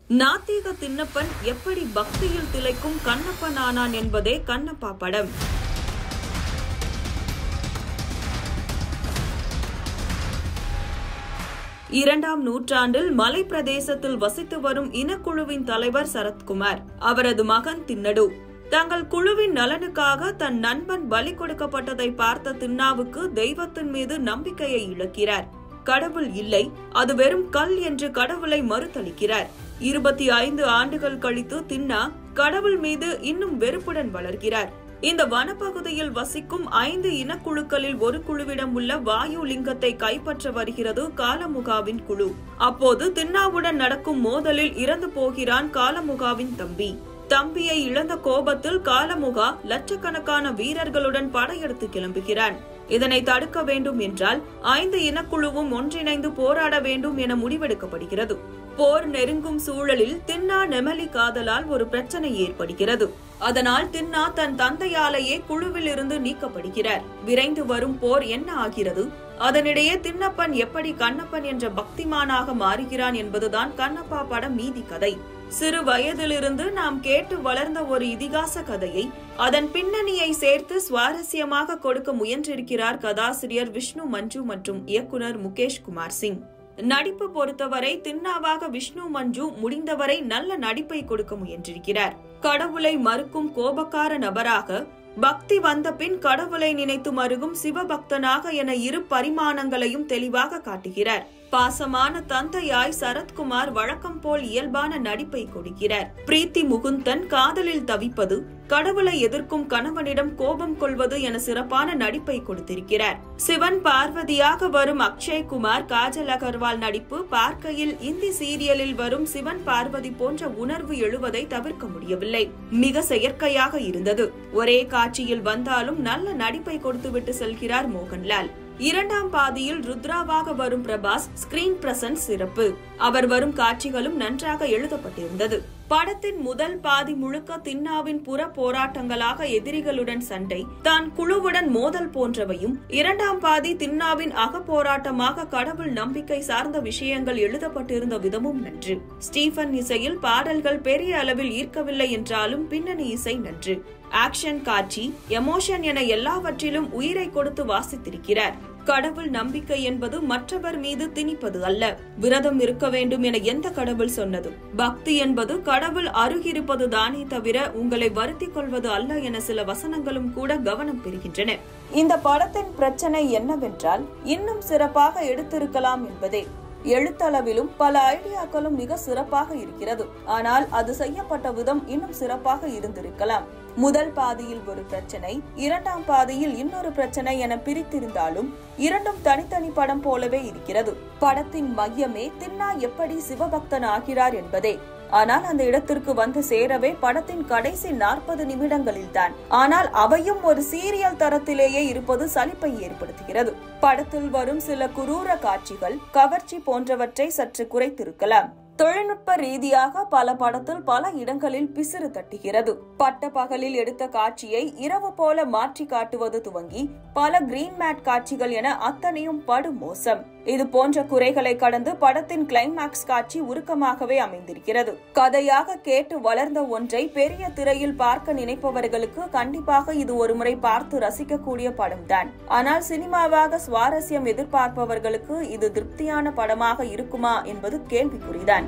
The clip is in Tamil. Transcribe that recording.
நாத்திக தின்னப்பன் எப்படி பக்தியில் திளைக்கும் கண்ணப்பன் ஆனான் என்பதே கண்ணப்பா படம். இரண்டாம் நூற்றாண்டில் மலை பிரதேசத்தில் வசித்து வரும் இனக்குழுவின் தலைவர் சரத்குமார், அவரது மகன் தின்னடு தங்கள் குழுவின் நலனுக்காக தன் நண்பன் பலி கொடுக்கப்பட்டதை பார்த்த தின்னாவுக்கு தெய்வத்தின் மீது நம்பிக்கையை இழக்கிறார். கடவுள் இல்லை, அது வெறும் கல் என்று கடவுளை மறுதளிக்கிறார். 25 ஆண்டுகள் கழித்து தின்னா கடவுள் மீது இன்னும் வெறுப்புடன் வளர்கிறார். இந்த வனப்பகுதியில் வசிக்கும் 5 இனக்குழுக்களில் ஒரு குழுவிடம் உள்ள வாயு லிங்கத்தை கைப்பற்ற வருகிறது காலமுகாவின் குழு. அப்போது தின்னாவுடன் நடக்கும் மோதலில் இறந்து போகிறான் காலமுகாவின் தம்பி. தம்பியை இழந்த கோபத்தில் காலமுகா லட்சக்கணக்கான வீரர்களுடன் படையெடுத்து கிளம்புகிறான். இதனை தடுக்க வேண்டும் என்றால் 5 இனக்குழுவும் ஒன்றிணைந்து போராட வேண்டும் என முடிவெடுக்கப்படுகிறது. போர் நெருங்கும் சூழலில் தின்னா நெமலி காதலால் ஒரு பிரச்சனை ஏற்படுகிறது. அதனால் தின்னா தன் தந்தையாலேயே குழுவில் இருந்து நீக்கப்படுகிறார். விரைந்து வரும் போர் என்ன ஆகிறது? அதனிடையே தின்னப்பன் எப்படி கண்ணப்பன் என்ற பக்திமானாக மாறுகிறான் என்பதுதான் கண்ணப்பா படம் மீதி கதை. சிறு வயதிலிருந்து நாம் கேட்டு வளர்ந்த ஒரு இதிகாச கதையை அதன் பின்னணியை சேர்த்து சுவாரஸ்யமாக கொடுக்க முயன்றிருக்கிறார் கதாசிரியர் விஷ்ணு மஞ்சு மற்றும் இயக்குனர் முகேஷ் குமார் சிங். நடிப்பு பொறுத்தவரை தின்னாவாக விஷ்ணு மஞ்சு முடிந்தவரை நல்ல நடிப்பை கொடுக்க முயன்றிருக்கிறார். கடவுளை மறுக்கும் கோபக்கார நபராக, பக்தி வந்த பின் கடவுளை நினைத்து மருகும் சிவபக்தனாக என 2 பரிமாணங்களையும் தெளிவாக காட்டுகிறார். பாசமான தந்தையாய் சரத்குமார் வழக்கம் போல் இயல்பான நடிப்பை கொடுக்கிறார். பிரீத்தி முகுந்தன் காதலில் தவிப்பது, கடவுளை எதிர்க்கும் கணவனிடம் கோபம் கொள்வது என சிறப்பான நடிப்பை கொடுத்திருக்கிறார். சிவன் பார்வதியாக வரும் அக்ஷய் குமார், காஜல் அகர்வால் நடிப்பு பார்க்கையில் இந்தி சீரியலில் வரும் சிவன் பார்வதி போன்ற உணர்வு எழுவதை தவிர்க்க முடியவில்லை. மிக செயற்கையாக இருந்தது. ஒரே காட்சியில் வந்தாலும் நல்ல நடிப்பை கொடுத்துவிட்டு செல்கிறார் மோகன்லால். இரண்டாம் பாதியில் ருத்ராவாக வரும் பிரபாஸ் ஸ்கிரீன் பிரசன்ஸ் சிறப்பு. அவர் வரும் காட்சிகளும் நன்றாக எழுதப்பட்டிருந்தது. படத்தின் முதல் பாதி முழுக்க தின்னாவின் புற போராட்டங்களாக எதிரிகளுடன் சண்டை, தான் குழுவுடன் மோதல் போன்றவையும், இரண்டாம் பாதி தின்னாவின் அக போராட்டமாக கடவுள் நம்பிக்கை சார்ந்த விஷயங்கள் எழுதப்பட்டிருந்த விதமும் நன்று. ஸ்டீபன் இசையில் பாடல்கள் பெரிய அளவில் ஈர்க்கவில்லை என்றாலும் பின்னணி இசை நன்று. ஆக்ஷன் காட்சி, எமோஷன் என எல்லாவற்றிலும் உயிரை கொடுத்து வாசித்திருக்கிறார். கடவுள் நம்பிக்கை என்பது மற்றவர் மீது திணிப்பது அல்ல. விரதம் இருக்க வேண்டும் என எந்த கடவுள் சொன்னது? பக்தி என்பது கடவுள் அருகிருப்பது தானே தவிர உங்களை வருத்திக் கொள்வது அல்ல என சில வசனங்களும் கூட கவனம் பெறுகின்றன. இந்த படத்தின் பிரச்சனை என்னவென்றால், இன்னும் சிறப்பாக எடுத்திருக்கலாம் என்பதே. எழுத்தளவிலும் பல ஐடியாக்களும் மிக சிறப்பாக இருக்கிறது. ஆனால் அது செய்யப்பட்ட விதம் இன்னும் சிறப்பாக இருந்திருக்கலாம். முதல் பாதியில் ஒரு பிரச்சனை, இரண்டாம் பாதியில் இன்னொரு பிரச்சனை என பிரித்திருந்தாலும் இரண்டும் தனித்தனி படம் போலவே இருக்கிறது. படத்தின் மையமே தின்னா எப்படி சிவபக்தன் ஆகிறார் என்பதே. ஆனால் அந்த இடத்திற்கு வந்து சேரவே படத்தின் கடைசி 40 நிமிடங்களில் தான். ஆனால் அவையும் ஒரு சீரியல் தரத்திலேயே இருப்பது சலிப்பை ஏற்படுத்துகிறது. படத்தில் வரும் சில குரூர காட்சிகள், கவர்ச்சி போன்றவற்றை சற்று குறைத்திருக்கலாம். தொழில்நுட்ப ரீதியாக பல படத்தில் பல இடங்களில் பிசிறு தட்டுகிறது. பட்ட பகலில் எடுத்த காட்சியை இரவு போல மாற்றி காட்டுவது துவங்கி பல கிரீன் மேட் காட்சிகள் என அத்தனையும் படு மோசம். இது போன்ற குறைகளை கடந்து படத்தின் கிளைமாக்ஸ் காட்சி உருக்கமாகவே அமைந்திருக்கிறது. கதையாக கேட்டு வளர்ந்த ஒன்றை பெரிய திரையில் பார்க்க நினைப்பவர்களுக்கு கண்டிப்பாக இது ஒருமுறை பார்த்து ரசிக்கக்கூடிய படம்தான். ஆனால் சினிமாவாக சுவாரஸ்யம் எதிர்பார்ப்பவர்களுக்கு இது திருப்தியான படமாக இருக்குமா என்பது கேள்விக்குறிதான்.